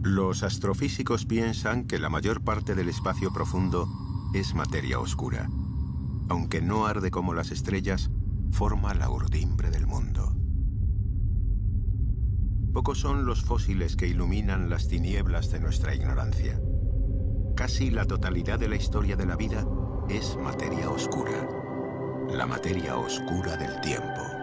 Los astrofísicos piensan que la mayor parte del espacio profundo es materia oscura. Aunque no arde como las estrellas, forma la urdimbre del mundo. Pocos son los fósiles que iluminan las tinieblas de nuestra ignorancia. Casi la totalidad de la historia de la vida es materia oscura. La materia oscura del tiempo.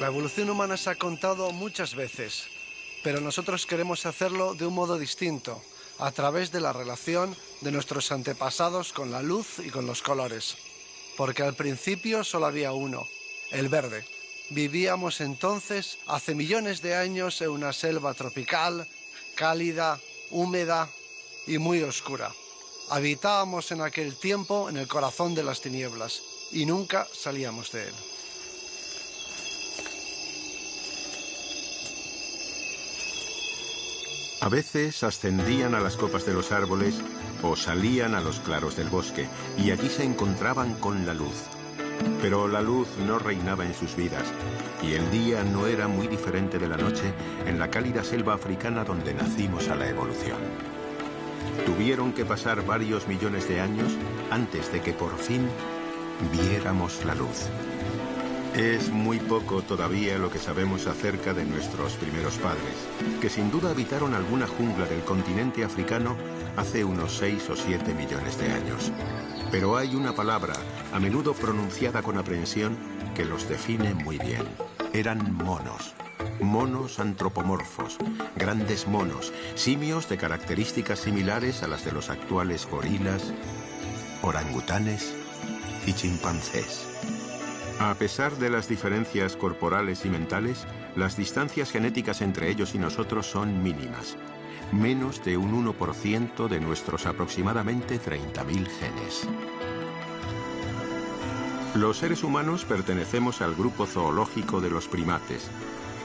La evolución humana se ha contado muchas veces, pero nosotros queremos hacerlo de un modo distinto, a través de la relación de nuestros antepasados con la luz y con los colores. Porque al principio solo había uno, el verde. Vivíamos entonces, hace millones de años, en una selva tropical, cálida, húmeda y muy oscura. Habitábamos en aquel tiempo en el corazón de las tinieblas y nunca salíamos de él. A veces ascendían a las copas de los árboles o salían a los claros del bosque, y allí se encontraban con la luz. Pero la luz no reinaba en sus vidas, y el día no era muy diferente de la noche en la cálida selva africana donde nacimos a la evolución. Tuvieron que pasar varios millones de años antes de que por fin viéramos la luz. Es muy poco todavía lo que sabemos acerca de nuestros primeros padres, que sin duda habitaron alguna jungla del continente africano hace unos 6 o 7 millones de años. Pero hay una palabra, a menudo pronunciada con aprehensión, que los define muy bien. Eran monos. Monos antropomorfos, grandes monos, simios de características similares a las de los actuales gorilas, orangutanes y chimpancés. A pesar de las diferencias corporales y mentales, las distancias genéticas entre ellos y nosotros son mínimas. Menos de un 1% de nuestros aproximadamente 30.000 genes. Los seres humanos pertenecemos al grupo zoológico de los primates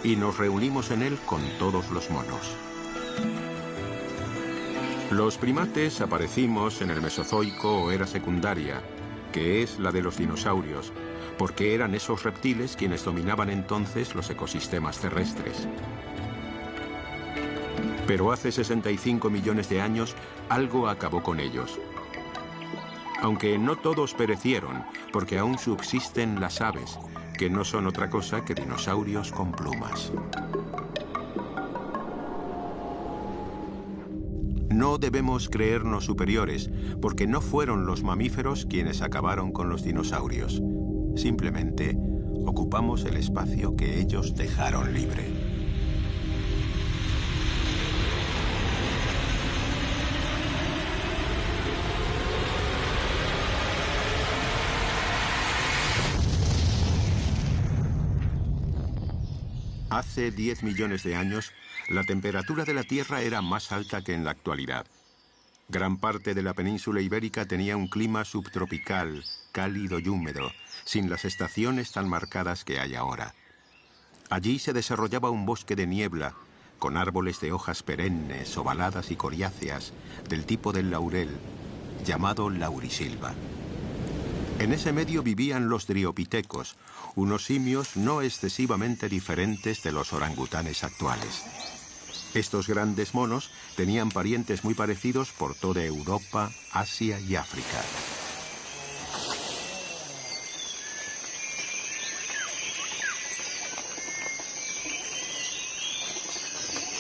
y nos reunimos en él con todos los monos. Los primates aparecimos en el Mesozoico o era secundaria, que es la de los dinosaurios, porque eran esos reptiles quienes dominaban entonces los ecosistemas terrestres. Pero hace 65 millones de años algo acabó con ellos. Aunque no todos perecieron, porque aún subsisten las aves, que no son otra cosa que dinosaurios con plumas. No debemos creernos superiores, porque no fueron los mamíferos quienes acabaron con los dinosaurios. Simplemente ocupamos el espacio que ellos dejaron libre. Hace 10 millones de años, la temperatura de la Tierra era más alta que en la actualidad. Gran parte de la península ibérica tenía un clima subtropical, cálido y húmedo, sin las estaciones tan marcadas que hay ahora. Allí se desarrollaba un bosque de niebla, con árboles de hojas perennes, ovaladas y coriáceas, del tipo del laurel, llamado laurisilva. En ese medio vivían los driopitecos, unos simios no excesivamente diferentes de los orangutanes actuales. Estos grandes monos tenían parientes muy parecidos por toda Europa, Asia y África.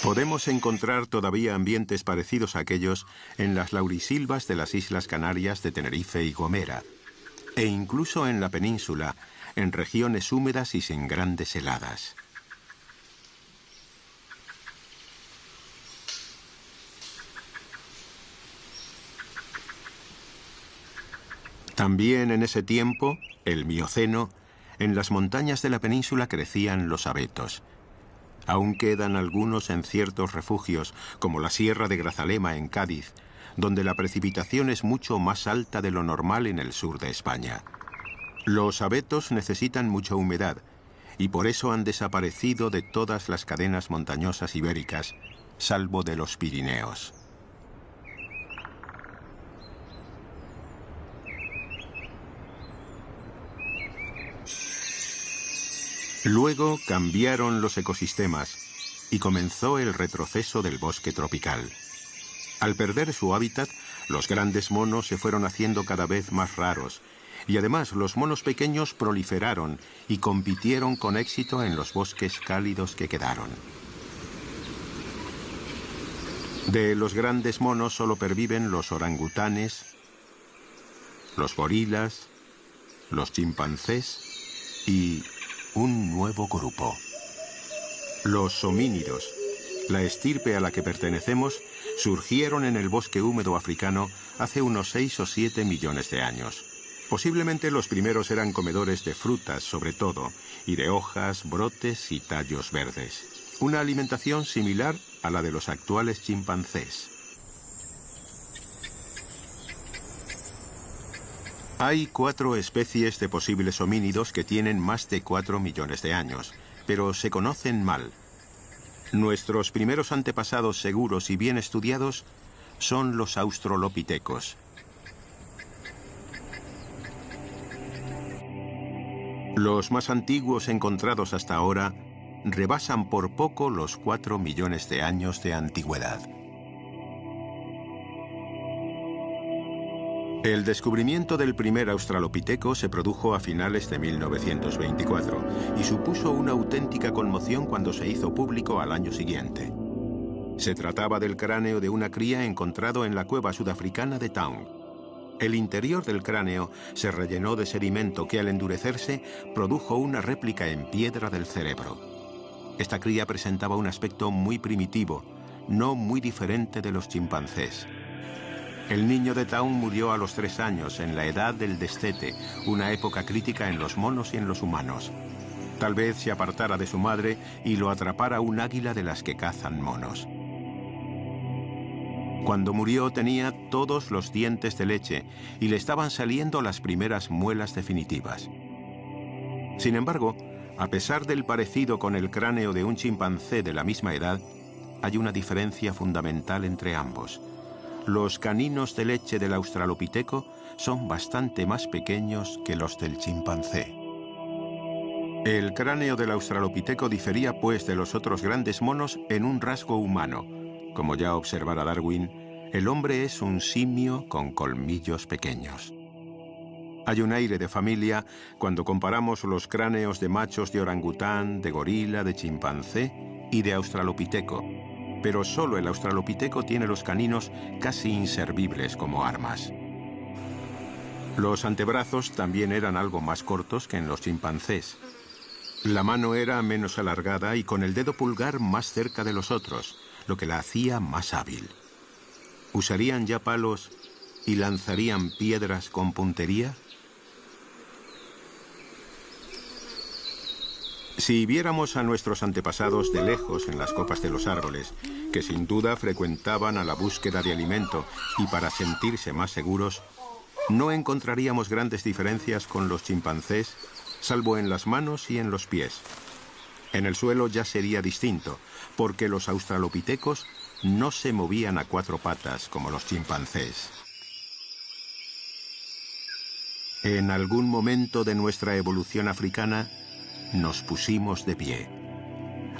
Podemos encontrar todavía ambientes parecidos a aquellos en las laurisilvas de las Islas Canarias de Tenerife y Gomera, e incluso en la península, en regiones húmedas y sin grandes heladas. También en ese tiempo, el Mioceno, en las montañas de la península crecían los abetos. Aún quedan algunos en ciertos refugios, como la Sierra de Grazalema en Cádiz, donde la precipitación es mucho más alta de lo normal en el sur de España. Los abetos necesitan mucha humedad, y por eso han desaparecido de todas las cadenas montañosas ibéricas, salvo de los Pirineos. Luego cambiaron los ecosistemas y comenzó el retroceso del bosque tropical. Al perder su hábitat, los grandes monos se fueron haciendo cada vez más raros, y además los monos pequeños proliferaron y compitieron con éxito en los bosques cálidos que quedaron. De los grandes monos solo perviven los orangutanes, los gorilas, los chimpancés y un nuevo grupo. Los homínidos, la estirpe a la que pertenecemos, surgieron en el bosque húmedo africano hace unos 6 o 7 millones de años. Posiblemente los primeros eran comedores de frutas, sobre todo, y de hojas, brotes y tallos verdes. Una alimentación similar a la de los actuales chimpancés. Hay 4 especies de posibles homínidos que tienen más de 4 millones de años, pero se conocen mal. Nuestros primeros antepasados seguros y bien estudiados son los australopitecos. Los más antiguos encontrados hasta ahora rebasan por poco los 4 millones de años de antigüedad. El descubrimiento del primer australopiteco se produjo a finales de 1924 y supuso una auténtica conmoción cuando se hizo público al año siguiente. Se trataba del cráneo de una cría encontrado en la cueva sudafricana de Taung. El interior del cráneo se rellenó de sedimento que al endurecerse produjo una réplica en piedra del cerebro. Esta cría presentaba un aspecto muy primitivo, no muy diferente de los chimpancés. El niño de Taung murió a los 3 años, en la edad del destete, una época crítica en los monos y en los humanos. Tal vez se apartara de su madre y lo atrapara un águila de las que cazan monos. Cuando murió tenía todos los dientes de leche y le estaban saliendo las primeras muelas definitivas. Sin embargo, a pesar del parecido con el cráneo de un chimpancé de la misma edad, hay una diferencia fundamental entre ambos. Los caninos de leche del australopiteco son bastante más pequeños que los del chimpancé. El cráneo del australopiteco difería pues de los otros grandes monos en un rasgo humano. Como ya observara Darwin, el hombre es un simio con colmillos pequeños. Hay un aire de familia cuando comparamos los cráneos de machos de orangután, de gorila, de chimpancé y de australopiteco. Pero solo el australopiteco tiene los caninos casi inservibles como armas. Los antebrazos también eran algo más cortos que en los chimpancés. La mano era menos alargada y con el dedo pulgar más cerca de los otros, lo que la hacía más hábil. ¿Usarían ya palos y lanzarían piedras con puntería? Si viéramos a nuestros antepasados de lejos en las copas de los árboles, que sin duda frecuentaban a la búsqueda de alimento y para sentirse más seguros, no encontraríamos grandes diferencias con los chimpancés, salvo en las manos y en los pies. En el suelo ya sería distinto, porque los australopitecos no se movían a 4 patas como los chimpancés. En algún momento de nuestra evolución africana, nos pusimos de pie.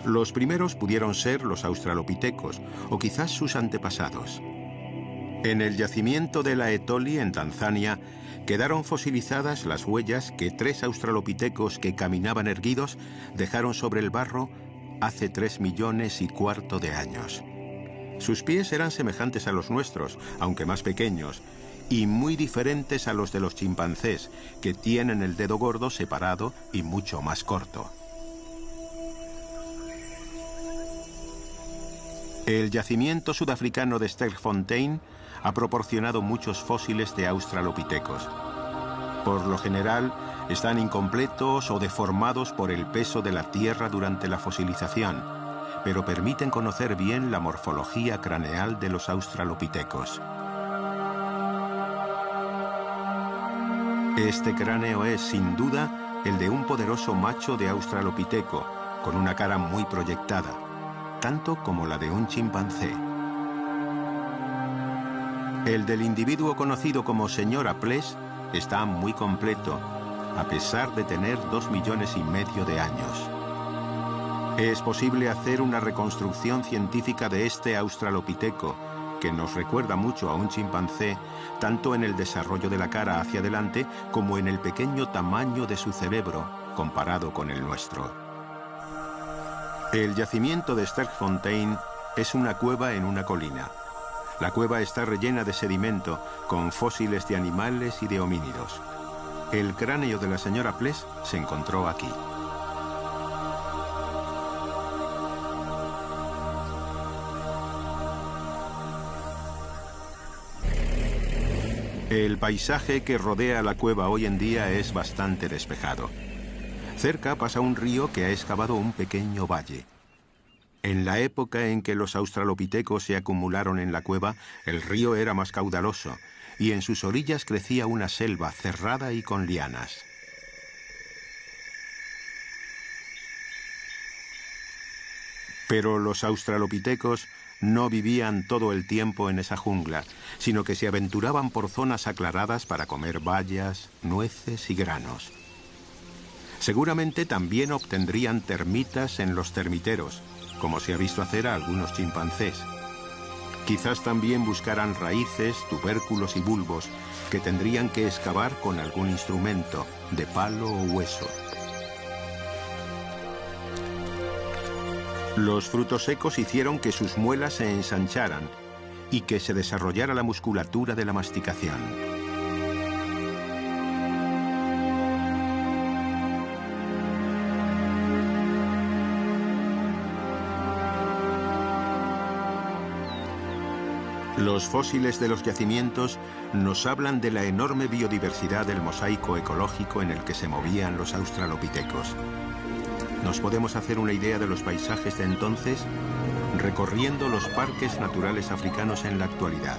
Los primeros pudieron ser los australopitecos, o quizás sus antepasados. En el yacimiento de la Etoli, en Tanzania, quedaron fosilizadas las huellas que 3 australopitecos que caminaban erguidos dejaron sobre el barro hace 3,25 millones de años. Sus pies eran semejantes a los nuestros, aunque más pequeños, y muy diferentes a los de los chimpancés, que tienen el dedo gordo separado y mucho más corto. El yacimiento sudafricano de Sterkfontein ha proporcionado muchos fósiles de australopitecos. Por lo general, están incompletos o deformados por el peso de la tierra durante la fosilización, pero permiten conocer bien la morfología craneal de los australopitecos. Este cráneo es, sin duda, el de un poderoso macho de australopiteco, con una cara muy proyectada, tanto como la de un chimpancé. El del individuo conocido como Sr. Appless está muy completo, a pesar de tener 2,5 millones de años. Es posible hacer una reconstrucción científica de este australopiteco, que nos recuerda mucho a un chimpancé, tanto en el desarrollo de la cara hacia adelante como en el pequeño tamaño de su cerebro, comparado con el nuestro. El yacimiento de Sterkfontein es una cueva en una colina. La cueva está rellena de sedimento, con fósiles de animales y de homínidos. El cráneo de la señora Pless se encontró aquí. El paisaje que rodea la cueva hoy en día es bastante despejado. Cerca pasa un río que ha excavado un pequeño valle. En la época en que los australopitecos se acumularon en la cueva, el río era más caudaloso y en sus orillas crecía una selva cerrada y con lianas. Pero los australopitecos no vivían todo el tiempo en esa jungla, sino que se aventuraban por zonas aclaradas para comer bayas, nueces y granos. Seguramente también obtendrían termitas en los termiteros, como se ha visto hacer a algunos chimpancés. Quizás también buscaran raíces, tubérculos y bulbos que tendrían que excavar con algún instrumento, de palo o hueso. Los frutos secos hicieron que sus muelas se ensancharan y que se desarrollara la musculatura de la masticación. Los fósiles de los yacimientos nos hablan de la enorme biodiversidad del mosaico ecológico en el que se movían los australopitecos. Nos podemos hacer una idea de los paisajes de entonces recorriendo los parques naturales africanos en la actualidad.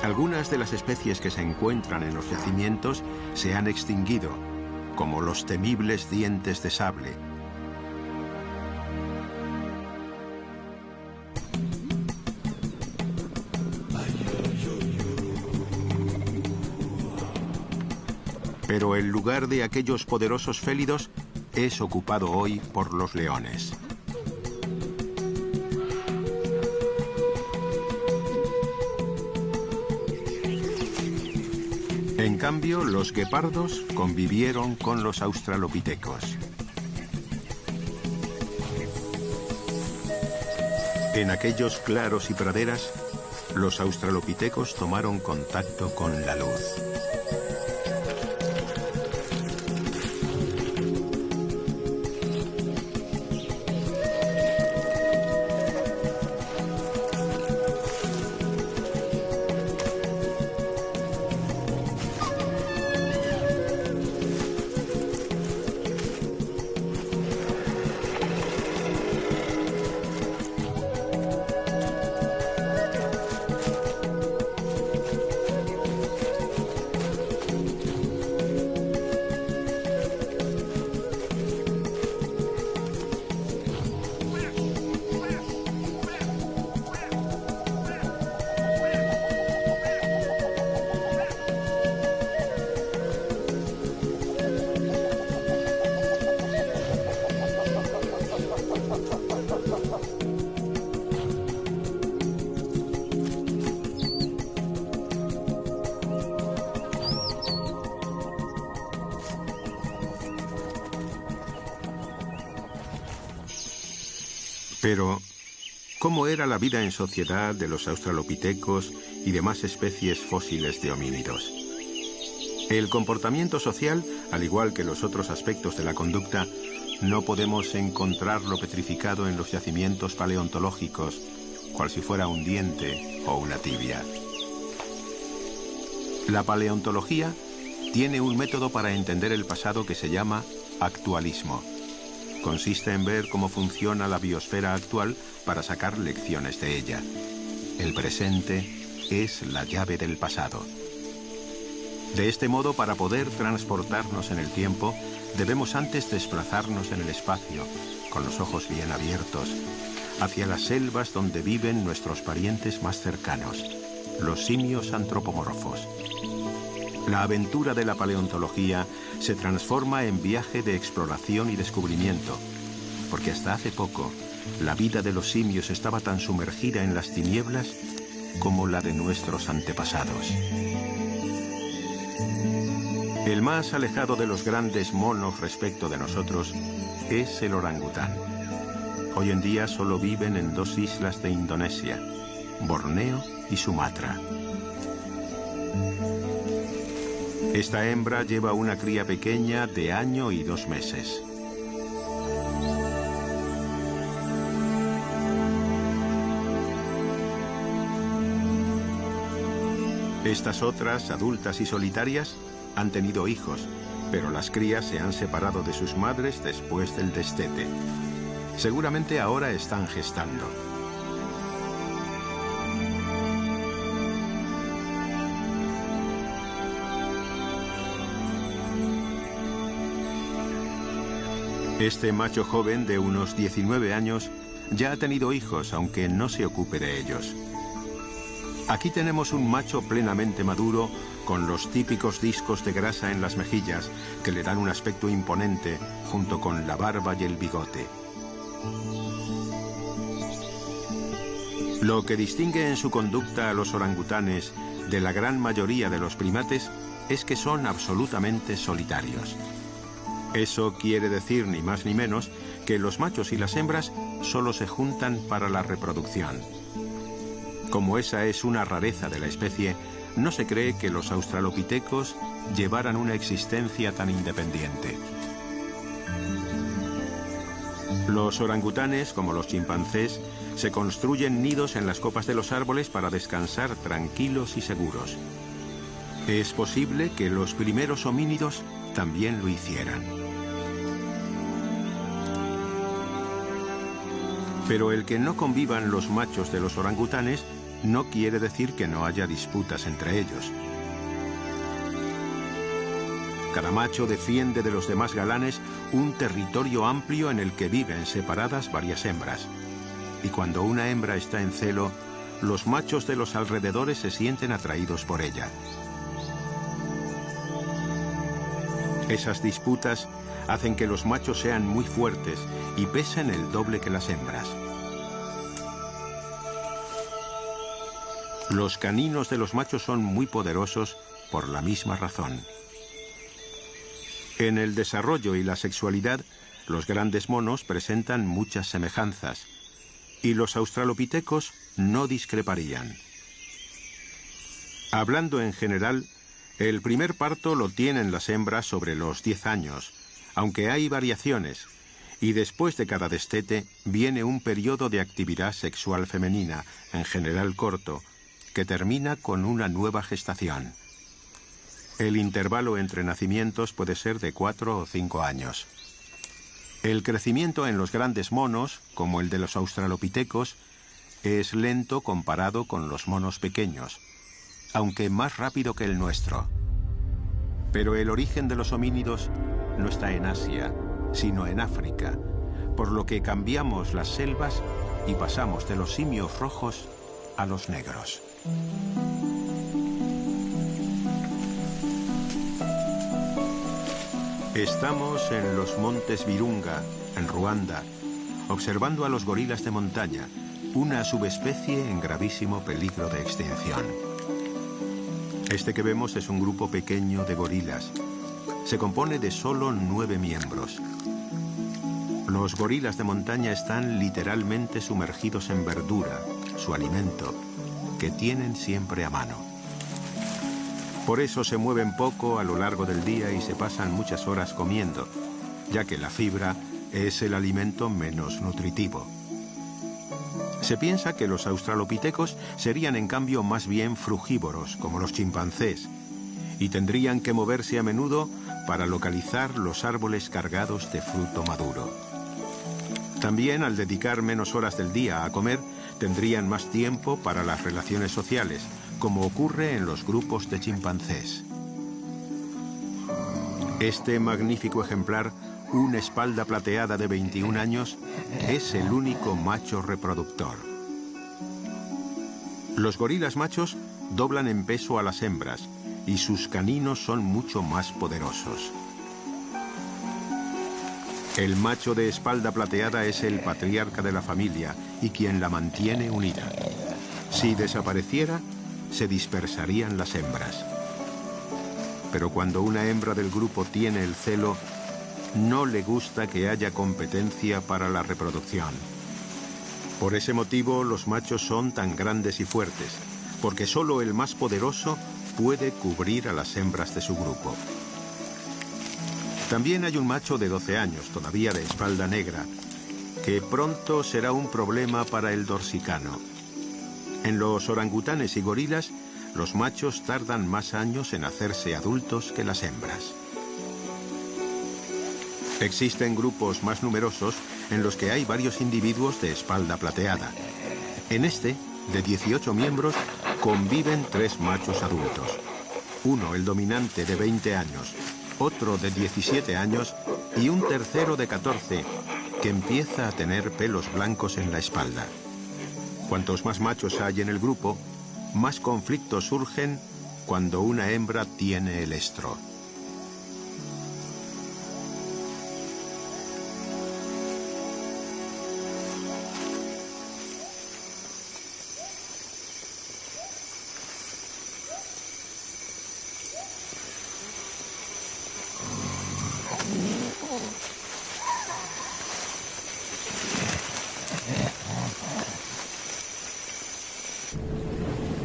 Algunas de las especies que se encuentran en los yacimientos se han extinguido, como los temibles dientes de sable. Pero el lugar de aquellos poderosos félidos es ocupado hoy por los leones. En cambio, los guepardos convivieron con los australopitecos. En aquellos claros y praderas, los australopitecos tomaron contacto con la luz. Pero, ¿cómo era la vida en sociedad de los australopitecos y demás especies fósiles de homínidos? El comportamiento social, al igual que los otros aspectos de la conducta, no podemos encontrarlo petrificado en los yacimientos paleontológicos, cual si fuera un diente o una tibia. La paleontología tiene un método para entender el pasado que se llama actualismo. Consiste en ver cómo funciona la biosfera actual para sacar lecciones de ella. El presente es la llave del pasado. De este modo, para poder transportarnos en el tiempo, debemos antes desplazarnos en el espacio, con los ojos bien abiertos, hacia las selvas donde viven nuestros parientes más cercanos, los simios antropomorfos. La aventura de la paleontología se transforma en viaje de exploración y descubrimiento, porque hasta hace poco la vida de los simios estaba tan sumergida en las tinieblas como la de nuestros antepasados. El más alejado de los grandes monos respecto de nosotros es el orangután. Hoy en día solo viven en 2 islas de Indonesia, Borneo y Sumatra. Esta hembra lleva una cría pequeña de 1 año y 2 meses. Estas otras, adultas y solitarias, han tenido hijos, pero las crías se han separado de sus madres después del destete. Seguramente ahora están gestando. Este macho joven de unos 19 años ya ha tenido hijos, aunque no se ocupe de ellos. Aquí tenemos un macho plenamente maduro, con los típicos discos de grasa en las mejillas, que le dan un aspecto imponente, junto con la barba y el bigote. Lo que distingue en su conducta a los orangutanes de la gran mayoría de los primates es que son absolutamente solitarios. Eso quiere decir ni más ni menos que los machos y las hembras solo se juntan para la reproducción. Como esa es una rareza de la especie, no se cree que los australopitecos llevaran una existencia tan independiente. Los orangutanes, como los chimpancés, se construyen nidos en las copas de los árboles para descansar tranquilos y seguros. Es posible que los primeros homínidos también lo hicieran. Pero el que no convivan los machos de los orangutanes no quiere decir que no haya disputas entre ellos. Cada macho defiende de los demás galanes un territorio amplio en el que viven separadas varias hembras. Y cuando una hembra está en celo, los machos de los alrededores se sienten atraídos por ella. Esas disputas hacen que los machos sean muy fuertes y pesen el doble que las hembras. Los caninos de los machos son muy poderosos por la misma razón. En el desarrollo y la sexualidad, los grandes monos presentan muchas semejanzas, y los australopitecos no discreparían. Hablando en general, el primer parto lo tienen las hembras sobre los 10 años, aunque hay variaciones, y después de cada destete viene un periodo de actividad sexual femenina, en general corto, que termina con una nueva gestación. El intervalo entre nacimientos puede ser de 4 o 5 años. El crecimiento en los grandes monos, como el de los australopitecos, es lento comparado con los monos pequeños, aunque más rápido que el nuestro. Pero el origen de los homínidos no está en Asia, sino en África, por lo que cambiamos las selvas y pasamos de los simios rojos a los negros. Estamos en los montes Virunga, en Ruanda, observando a los gorilas de montaña, una subespecie en gravísimo peligro de extinción. Este que vemos es un grupo pequeño de gorilas. Se compone de solo 9 miembros. Los gorilas de montaña están literalmente sumergidos en verdura, su alimento, que tienen siempre a mano. Por eso se mueven poco a lo largo del día y se pasan muchas horas comiendo, ya que la fibra es el alimento menos nutritivo. Se piensa que los australopitecos serían en cambio más bien frugívoros, como los chimpancés, y tendrían que moverse a menudo para localizar los árboles cargados de fruto maduro. También, al dedicar menos horas del día a comer, tendrían más tiempo para las relaciones sociales, como ocurre en los grupos de chimpancés. Este magnífico ejemplar, un espalda plateada de 21 años, es el único macho reproductor. Los gorilas machos doblan en peso a las hembras y sus caninos son mucho más poderosos. El macho de espalda plateada es el patriarca de la familia y quien la mantiene unida. Si desapareciera, se dispersarían las hembras. Pero cuando una hembra del grupo tiene el celo, no le gusta que haya competencia para la reproducción. Por ese motivo, los machos son tan grandes y fuertes, porque solo el más poderoso puede cubrir a las hembras de su grupo. También hay un macho de 12 años, todavía de espalda negra, que pronto será un problema para el dorsicano. En los orangutanes y gorilas, los machos tardan más años en hacerse adultos que las hembras. Existen grupos más numerosos en los que hay varios individuos de espalda plateada. En este, de 18 miembros, conviven 3 machos adultos. Uno, el dominante, de 20 años, otro de 17 años y un tercero de 14, que empieza a tener pelos blancos en la espalda. Cuantos más machos hay en el grupo, más conflictos surgen cuando una hembra tiene el estro.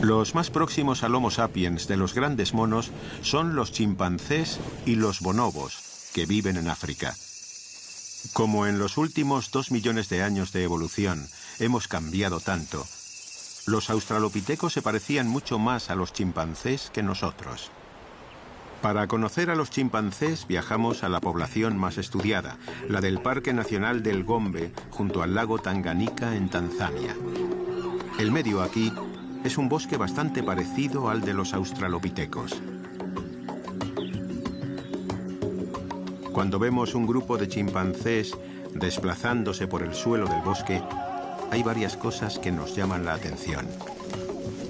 Los más próximos al Homo sapiens de los grandes monos son los chimpancés y los bonobos, que viven en África. Como en los últimos 2 millones de años de evolución hemos cambiado tanto, los australopitecos se parecían mucho más a los chimpancés que nosotros. Para conocer a los chimpancés viajamos a la población más estudiada, la del Parque Nacional del Gombe, junto al lago Tanganika en Tanzania. El medio aquí es un bosque bastante parecido al de los australopitecos. Cuando vemos un grupo de chimpancés desplazándose por el suelo del bosque, hay varias cosas que nos llaman la atención.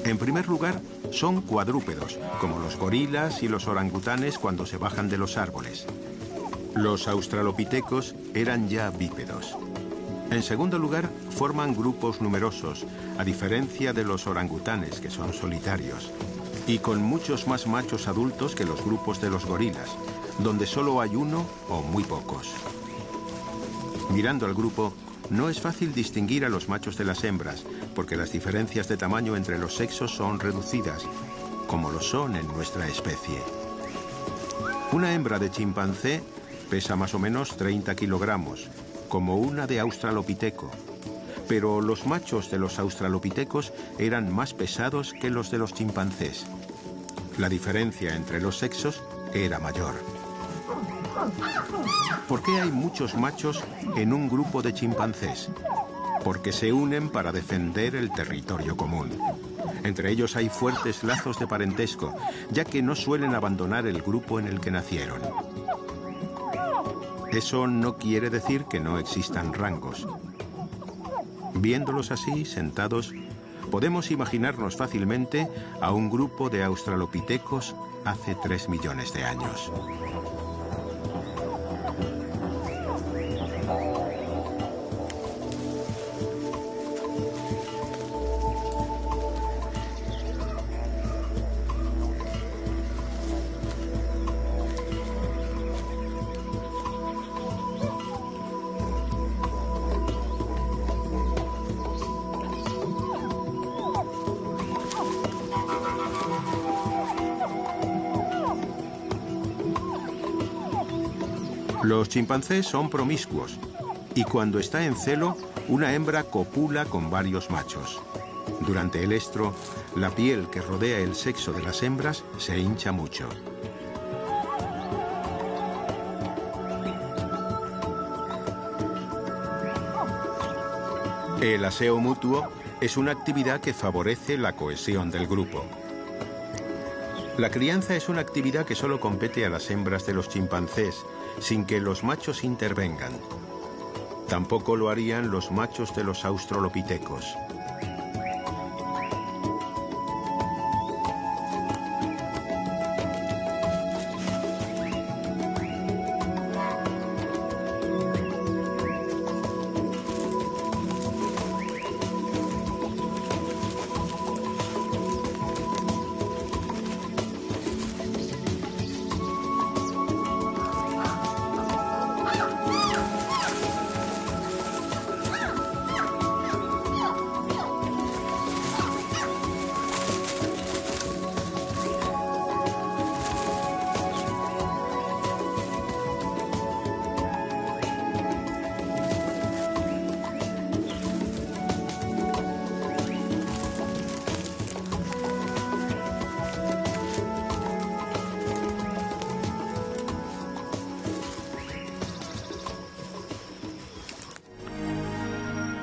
En primer lugar, son cuadrúpedos, como los gorilas y los orangutanes cuando se bajan de los árboles. Los australopitecos eran ya bípedos. En segundo lugar, forman grupos numerosos, a diferencia de los orangutanes, que son solitarios, y con muchos más machos adultos que los grupos de los gorilas, donde solo hay uno o muy pocos. Mirando al grupo, no es fácil distinguir a los machos de las hembras, porque las diferencias de tamaño entre los sexos son reducidas, como lo son en nuestra especie. Una hembra de chimpancé pesa más o menos 30 kilogramos, como una de australopiteco, pero los machos de los australopitecos eran más pesados que los de los chimpancés. La diferencia entre los sexos era mayor. ¿Por qué hay muchos machos en un grupo de chimpancés? Porque se unen para defender el territorio común. Entre ellos hay fuertes lazos de parentesco, ya que no suelen abandonar el grupo en el que nacieron. Eso no quiere decir que no existan rangos. Viéndolos así, sentados, podemos imaginarnos fácilmente a un grupo de australopitecos hace 3 millones de años. Los chimpancés son promiscuos y cuando está en celo, una hembra copula con varios machos. Durante el estro, la piel que rodea el sexo de las hembras se hincha mucho. El aseo mutuo es una actividad que favorece la cohesión del grupo. La crianza es una actividad que solo compete a las hembras de los chimpancés, sin que los machos intervengan. Tampoco lo harían los machos de los australopitecos.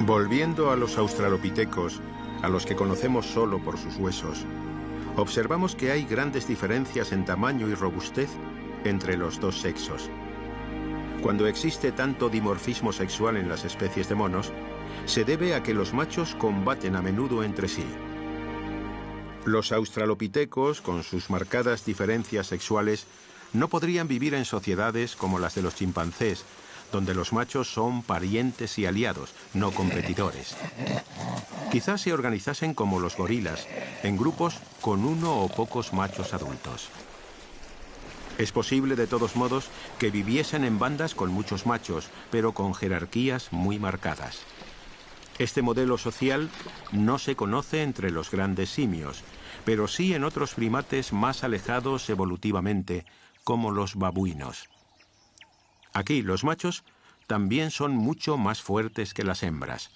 Volviendo a los australopitecos, a los que conocemos solo por sus huesos, observamos que hay grandes diferencias en tamaño y robustez entre los dos sexos. Cuando existe tanto dimorfismo sexual en las especies de monos, se debe a que los machos combaten a menudo entre sí. Los australopitecos, con sus marcadas diferencias sexuales, no podrían vivir en sociedades como las de los chimpancés, donde los machos son parientes y aliados, no competidores. Quizás se organizasen como los gorilas, en grupos con uno o pocos machos adultos. Es posible, de todos modos, que viviesen en bandas con muchos machos, pero con jerarquías muy marcadas. Este modelo social no se conoce entre los grandes simios, pero sí en otros primates más alejados evolutivamente, como los babuinos. Aquí los machos también son mucho más fuertes que las hembras.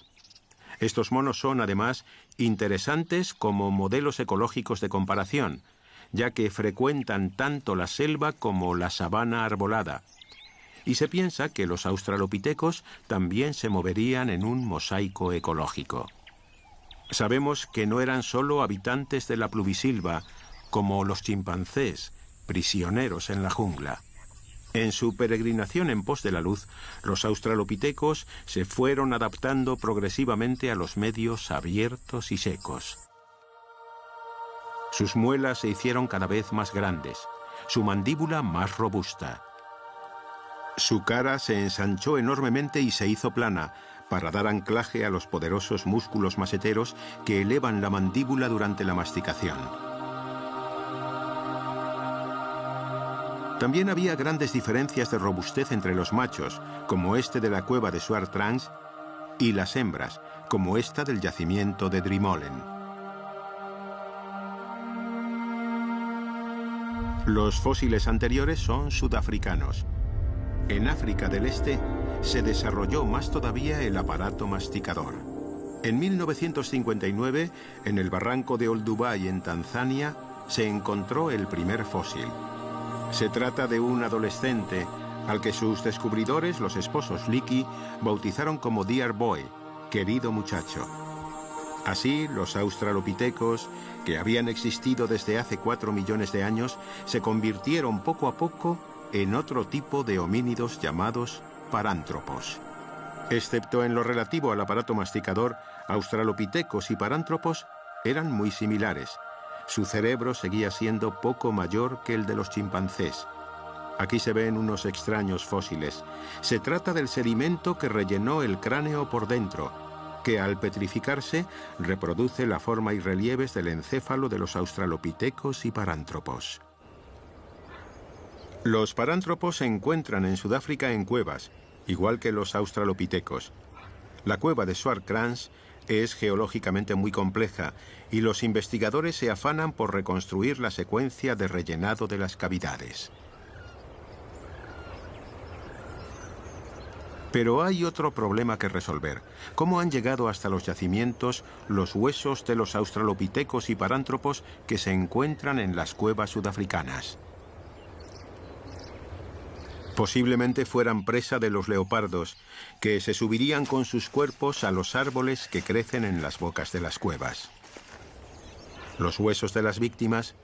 Estos monos son, además, interesantes como modelos ecológicos de comparación, ya que frecuentan tanto la selva como la sabana arbolada. Y se piensa que los australopitecos también se moverían en un mosaico ecológico. Sabemos que no eran solo habitantes de la pluvisilva, como los chimpancés, prisioneros en la jungla. En su peregrinación en pos de la luz, los australopitecos se fueron adaptando progresivamente a los medios abiertos y secos. Sus muelas se hicieron cada vez más grandes, su mandíbula más robusta. Su cara se ensanchó enormemente y se hizo plana, para dar anclaje a los poderosos músculos maseteros que elevan la mandíbula durante la masticación. También había grandes diferencias de robustez entre los machos, como este de la cueva de Swartrangs, y las hembras, como esta del yacimiento de Drimolen. Los fósiles anteriores son sudafricanos. En África del Este se desarrolló más todavía el aparato masticador. En 1959, en el barranco de Olduvai, en Tanzania, se encontró el primer fósil. Se trata de un adolescente al que sus descubridores, los esposos Leakey, bautizaron como Dear Boy, querido muchacho. Así, los australopitecos, que habían existido desde hace 4 millones de años, se convirtieron poco a poco en otro tipo de homínidos llamados parántropos. Excepto en lo relativo al aparato masticador, australopitecos y parántropos eran muy similares. Su cerebro seguía siendo poco mayor que el de los chimpancés. Aquí se ven unos extraños fósiles. Se trata del sedimento que rellenó el cráneo por dentro, que al petrificarse reproduce la forma y relieves del encéfalo de los australopitecos y parántropos. Los parántropos se encuentran en Sudáfrica en cuevas, igual que los australopitecos. La cueva de Swartkrans es geológicamente muy compleja y los investigadores se afanan por reconstruir la secuencia de rellenado de las cavidades. Pero hay otro problema que resolver. ¿Cómo han llegado hasta los yacimientos los huesos de los australopitecos y parántropos que se encuentran en las cuevas sudafricanas? Posiblemente fueran presa de los leopardos, que se subirían con sus cuerpos a los árboles que crecen en las bocas de las cuevas. Los huesos de las víctimas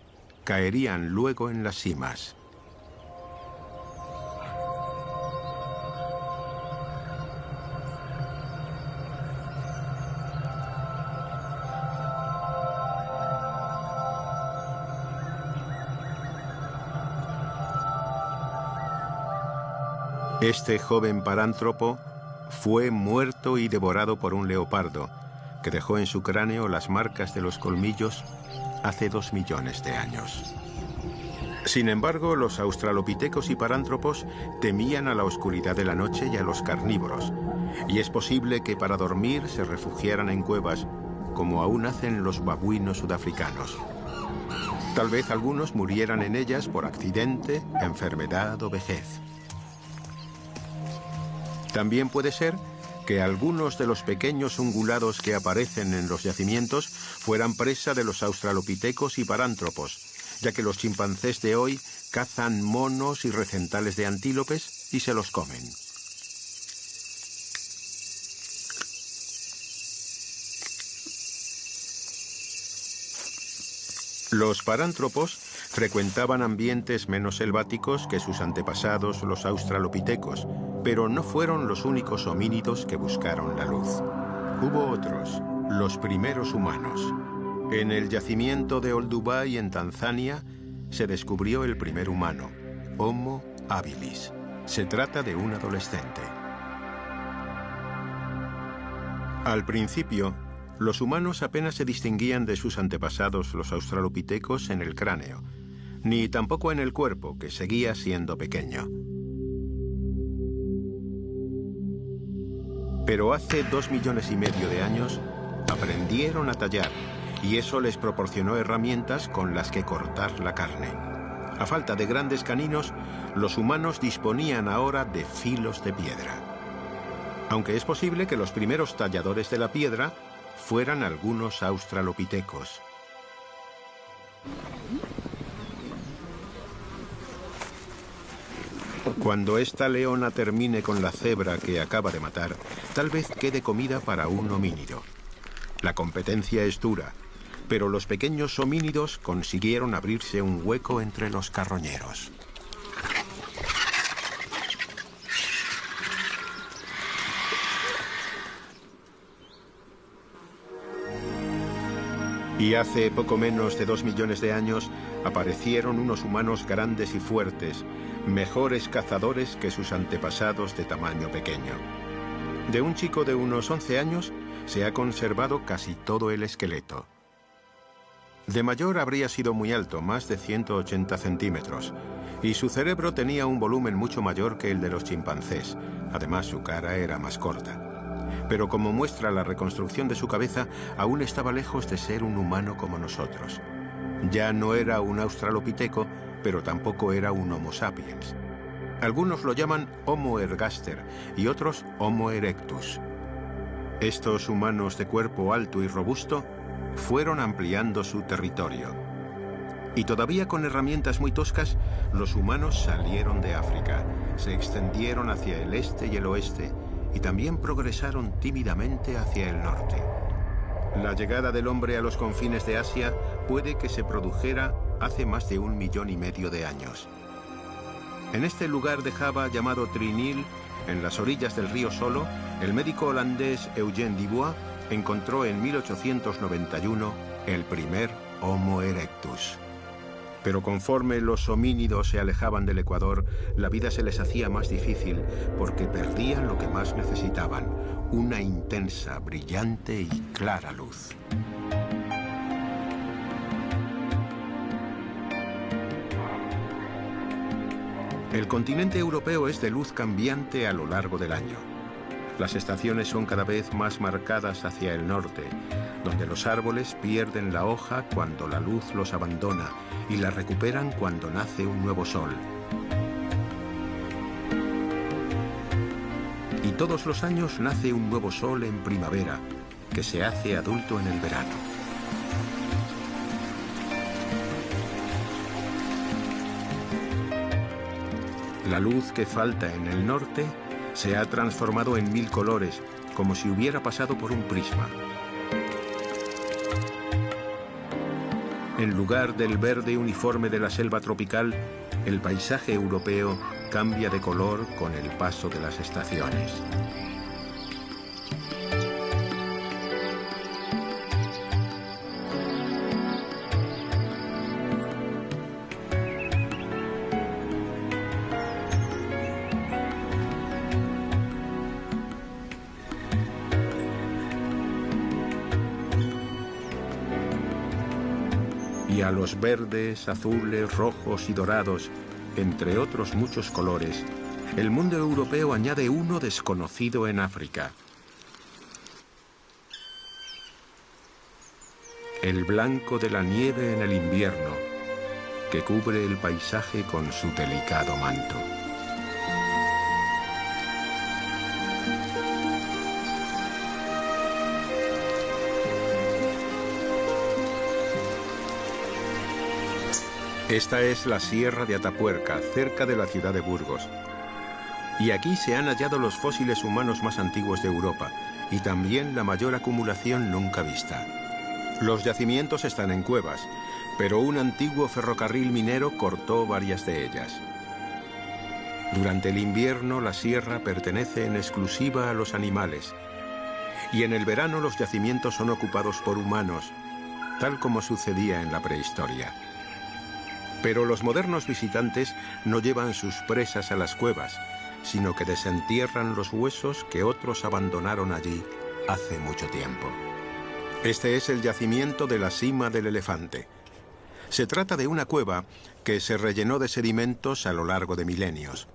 caerían luego en las cimas. Este joven parántropo fue muerto y devorado por un leopardo, que dejó en su cráneo las marcas de los colmillos hace 2 millones de años. Sin embargo, los australopitecos y parántropos temían a la oscuridad de la noche y a los carnívoros, y es posible que para dormir se refugiaran en cuevas, como aún hacen los babuinos sudafricanos. Tal vez algunos murieran en ellas por accidente, enfermedad o vejez. También puede ser que algunos de los pequeños ungulados que aparecen en los yacimientos fueran presa de los australopitecos y parántropos, ya que los chimpancés de hoy cazan monos y recentales de antílopes y se los comen. Los parántropos frecuentaban ambientes menos selváticos que sus antepasados, los australopitecos, pero no fueron los únicos homínidos que buscaron la luz. Hubo otros, los primeros humanos. En el yacimiento de Olduvai, en Tanzania, se descubrió el primer humano, Homo habilis. Se trata de un adolescente. Al principio, los humanos apenas se distinguían de sus antepasados, los australopitecos, en el cráneo, ni tampoco en el cuerpo, que seguía siendo pequeño. Pero hace 2,5 millones de años aprendieron a tallar, y eso les proporcionó herramientas con las que cortar la carne. A falta de grandes caninos, los humanos disponían ahora de filos de piedra. Aunque es posible que los primeros talladores de la piedra fueran algunos australopitecos. Cuando esta leona termine con la cebra que acaba de matar, tal vez quede comida para un homínido. La competencia es dura, pero los pequeños homínidos consiguieron abrirse un hueco entre los carroñeros. Y hace poco menos de 2 millones de años aparecieron unos humanos grandes y fuertes, mejores cazadores que sus antepasados de tamaño pequeño. De un chico de unos 11 años se ha conservado casi todo el esqueleto. De mayor habría sido muy alto, más de 180 centímetros, y su cerebro tenía un volumen mucho mayor que el de los chimpancés. Además, su cara era más corta. Pero como muestra la reconstrucción de su cabeza, aún estaba lejos de ser un humano como nosotros. Ya no era un australopiteco, pero tampoco era un Homo sapiens. Algunos lo llaman Homo ergaster y otros Homo erectus. Estos humanos de cuerpo alto y robusto fueron ampliando su territorio. Y todavía con herramientas muy toscas, los humanos salieron de África, se extendieron hacia el este y el oeste, y también progresaron tímidamente hacia el norte. La llegada del hombre a los confines de Asia puede que se produjera hace más de 1,5 millones de años. En este lugar de Java llamado Trinil, en las orillas del río Solo, el médico holandés Eugène Dubois encontró en 1891 el primer Homo erectus. Pero conforme los homínidos se alejaban del Ecuador, la vida se les hacía más difícil porque perdían lo que más necesitaban, una intensa, brillante y clara luz. El continente europeo es de luz cambiante a lo largo del año. Las estaciones son cada vez más marcadas hacia el norte, donde los árboles pierden la hoja cuando la luz los abandona y la recuperan cuando nace un nuevo sol. Y todos los años nace un nuevo sol en primavera, que se hace adulto en el verano. La luz que falta en el norte se ha transformado en 1000 colores, como si hubiera pasado por un prisma. En lugar del verde uniforme de la selva tropical, el paisaje europeo cambia de color con el paso de las estaciones. Y a los verdes, azules, rojos y dorados, entre otros muchos colores, el mundo europeo añade uno desconocido en África. El blanco de la nieve en el invierno, que cubre el paisaje con su delicado manto. Esta es la Sierra de Atapuerca, cerca de la ciudad de Burgos. Y aquí se han hallado los fósiles humanos más antiguos de Europa, y también la mayor acumulación nunca vista. Los yacimientos están en cuevas, pero un antiguo ferrocarril minero cortó varias de ellas. Durante el invierno la sierra pertenece en exclusiva a los animales, y en el verano los yacimientos son ocupados por humanos, tal como sucedía en la prehistoria. Pero los modernos visitantes no llevan sus presas a las cuevas, sino que desentierran los huesos que otros abandonaron allí hace mucho tiempo. Este es el yacimiento de la Cima del Elefante. Se trata de una cueva que se rellenó de sedimentos a lo largo de milenios.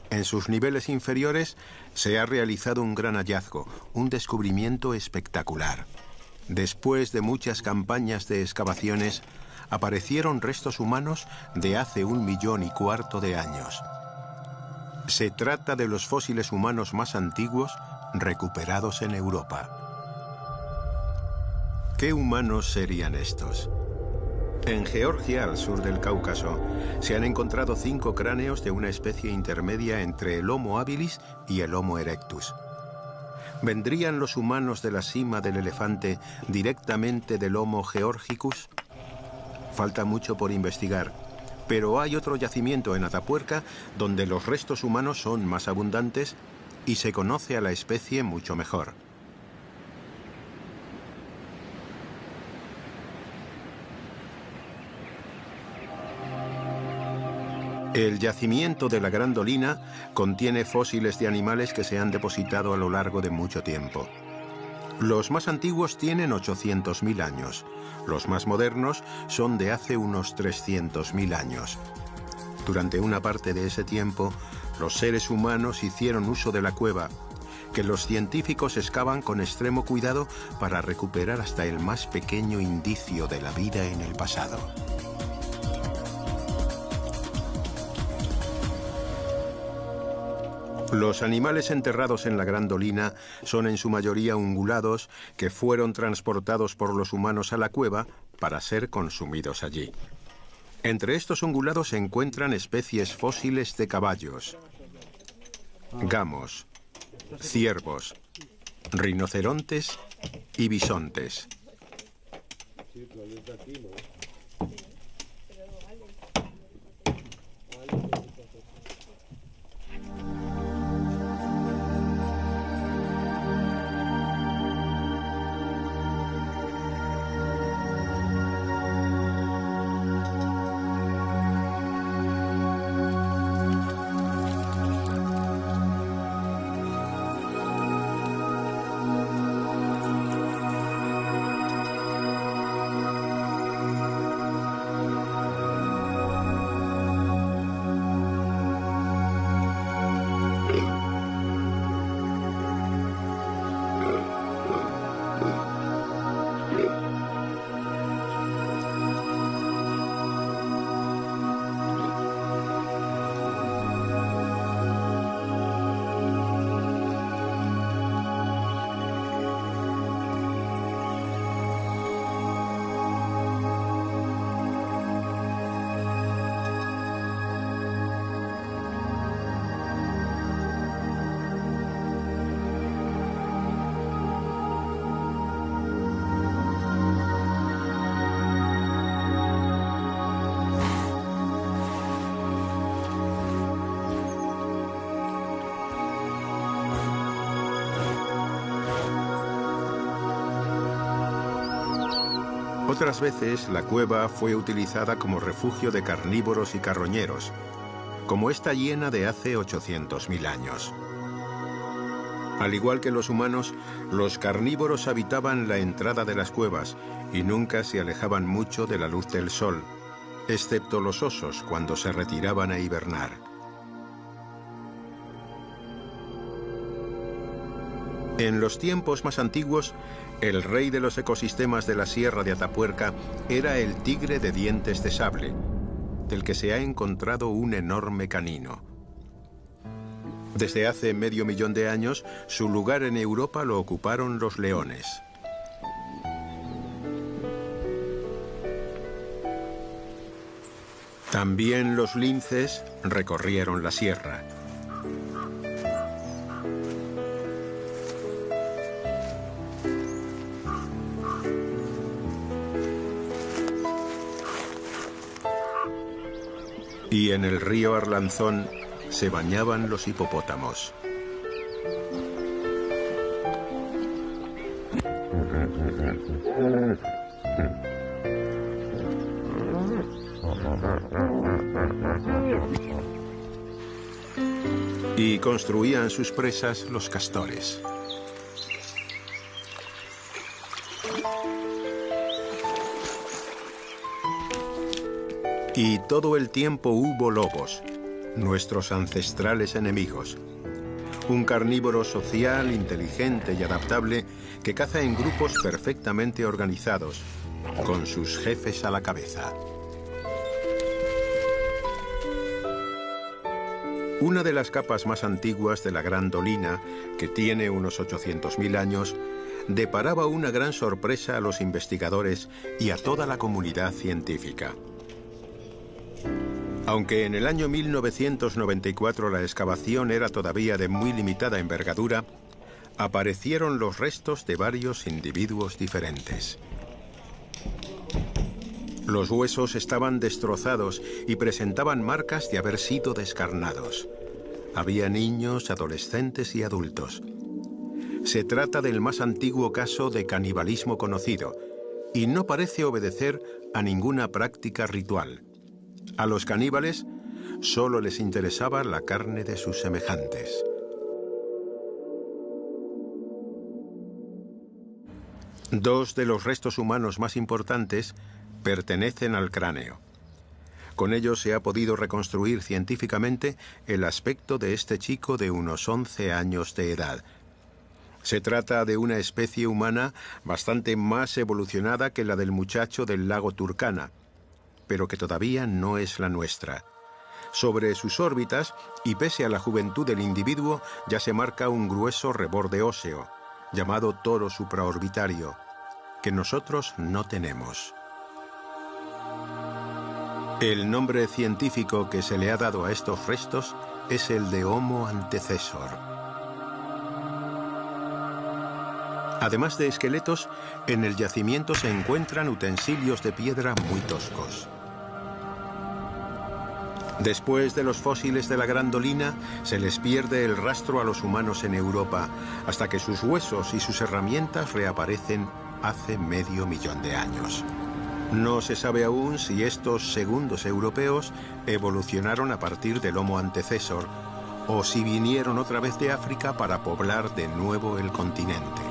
En sus niveles inferiores se ha realizado un gran hallazgo, un descubrimiento espectacular. Después de muchas campañas de excavaciones, aparecieron restos humanos de hace 1,25 millones de años. Se trata de los fósiles humanos más antiguos recuperados en Europa. ¿Qué humanos serían estos? En Georgia, al sur del Cáucaso, se han encontrado 5 cráneos de una especie intermedia entre el Homo habilis y el Homo erectus. ¿Vendrían los humanos de la Cima del Elefante directamente del Homo georgicus? Falta mucho por investigar, pero hay otro yacimiento en Atapuerca donde los restos humanos son más abundantes y se conoce a la especie mucho mejor. El yacimiento de la Gran Dolina contiene fósiles de animales que se han depositado a lo largo de mucho tiempo. Los más antiguos tienen 800.000 años. Los más modernos son de hace unos 300.000 años. Durante una parte de ese tiempo, los seres humanos hicieron uso de la cueva, que los científicos excavan con extremo cuidado para recuperar hasta el más pequeño indicio de la vida en el pasado. Los animales enterrados en la Gran Dolina son en su mayoría ungulados que fueron transportados por los humanos a la cueva para ser consumidos allí. Entre estos ungulados se encuentran especies fósiles de caballos, gamos, ciervos, rinocerontes y bisontes. Otras veces la cueva fue utilizada como refugio de carnívoros y carroñeros, como esta hiena de hace 800.000 años. Al igual que los humanos, los carnívoros habitaban la entrada de las cuevas y nunca se alejaban mucho de la luz del sol, excepto los osos cuando se retiraban a hibernar. En los tiempos más antiguos, el rey de los ecosistemas de la Sierra de Atapuerca era el tigre de dientes de sable, del que se ha encontrado un enorme canino. Desde hace 500.000 de años, su lugar en Europa lo ocuparon los leones. También los linces recorrieron la sierra. Y en el río Arlanzón se bañaban los hipopótamos. Y construían sus presas los castores. Y todo el tiempo hubo lobos, nuestros ancestrales enemigos. Un carnívoro social, inteligente y adaptable que caza en grupos perfectamente organizados, con sus jefes a la cabeza. Una de las capas más antiguas de la Gran Dolina, que tiene unos 800.000 años, deparaba una gran sorpresa a los investigadores y a toda la comunidad científica. Aunque en el año 1994 la excavación era todavía de muy limitada envergadura, aparecieron los restos de varios individuos diferentes. Los huesos estaban destrozados y presentaban marcas de haber sido descarnados. Había niños, adolescentes y adultos. Se trata del más antiguo caso de canibalismo conocido y no parece obedecer a ninguna práctica ritual. A los caníbales solo les interesaba la carne de sus semejantes. Dos de los restos humanos más importantes pertenecen al cráneo. Con ellos se ha podido reconstruir científicamente el aspecto de este chico de unos 11 años de edad. Se trata de una especie humana bastante más evolucionada que la del muchacho del lago Turkana, pero que todavía no es la nuestra. Sobre sus órbitas, y pese a la juventud del individuo, ya se marca un grueso reborde óseo, llamado toro supraorbitario, que nosotros no tenemos. El nombre científico que se le ha dado a estos restos es el de Homo antecessor. Además de esqueletos, en el yacimiento se encuentran utensilios de piedra muy toscos. Después de los fósiles de la Gran Dolina, se les pierde el rastro a los humanos en Europa, hasta que sus huesos y sus herramientas reaparecen hace 500.000 de años. No se sabe aún si estos segundos europeos evolucionaron a partir del Homo antecessor o si vinieron otra vez de África para poblar de nuevo el continente.